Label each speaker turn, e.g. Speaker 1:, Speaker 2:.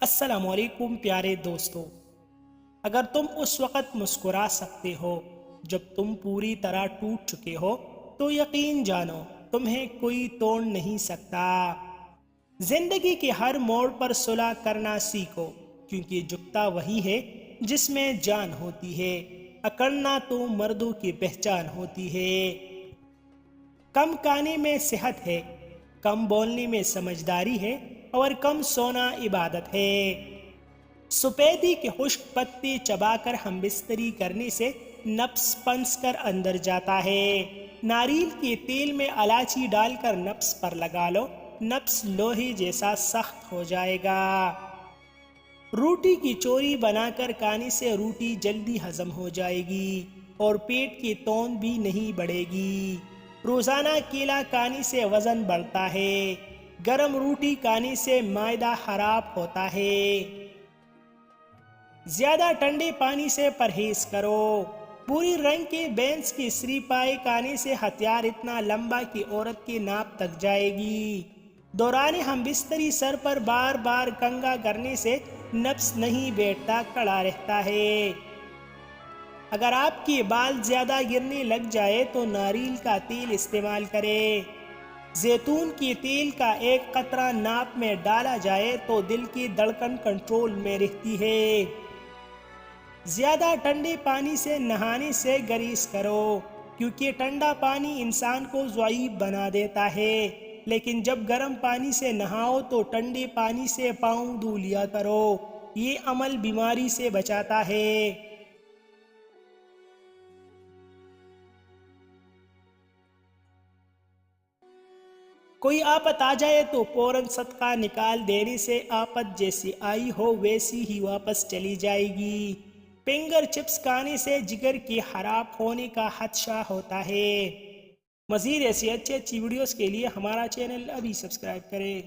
Speaker 1: السلام علیکم پیارے دوستو، اگر تم اس وقت مسکرا سکتے ہو جب تم پوری طرح ٹوٹ چکے ہو تو یقین جانو تمہیں کوئی توڑ نہیں سکتا۔ زندگی کے ہر موڑ پر صلح کرنا سیکھو، کیونکہ جھکتا وہی ہے جس میں جان ہوتی ہے، اکڑنا تو مردوں کی پہچان ہوتی ہے۔ کم کھانے میں صحت ہے، کم بولنے میں سمجھداری ہے، اور کم سونا عبادت ہے۔ سپیدی کے خشک پتے چبا کر ہم بستری کرنے سے نفس پنس کر اندر جاتا ہے۔ ناریل کے تیل میں الائچی ڈال کر نفس پر لگا لو، نفس لوہے جیسا سخت ہو جائے گا۔ روٹی کی چوری بنا کر کھانے سے روٹی جلدی ہضم ہو جائے گی اور پیٹ کی توند بھی نہیں بڑھے گی۔ روزانہ کیلا کھانے سے وزن بڑھتا ہے، گرم روٹی کھانے سے معدہ خراب ہوتا ہے۔ زیادہ ٹھنڈے پانی سے پرہیز کرو۔ بری رنگ کے بینس کی سری پائے کھانے سے ہتھیار اتنا لمبا کہ عورت کے ناپ تک جائے گی۔ دوران ہم بستری سر پر بار بار کنگھا کرنے سے نفس نہیں بیٹھتا، کھڑا رہتا ہے۔ اگر آپ کے بال زیادہ گرنے لگ جائے تو ناریل کا تیل استعمال کریں۔ زیتون کے تیل کا ایک قطرہ ناک میں ڈالا جائے تو دل کی دھڑکن کنٹرول میں رہتی ہے۔ زیادہ ٹھنڈے پانی سے نہانے سے گریز کرو، کیونکہ ٹھنڈا پانی انسان کو ضعیف بنا دیتا ہے، لیکن جب گرم پانی سے نہاؤ تو ٹھنڈے پانی سے پاؤں دھو لیا کرو، یہ عمل بیماری سے بچاتا ہے۔ کوئی آفت آ جائے تو فوراً صدقہ نکال دینے سے آفت جیسی آئی ہو ویسی ہی واپس چلی جائے گی۔ فنگر چپس کھانے سے جگر کے خراب ہونے کا خدشہ ہوتا ہے۔ مزید ایسی اچھی ویڈیوز کے لیے ہمارا چینل ابھی سبسکرائب کریں۔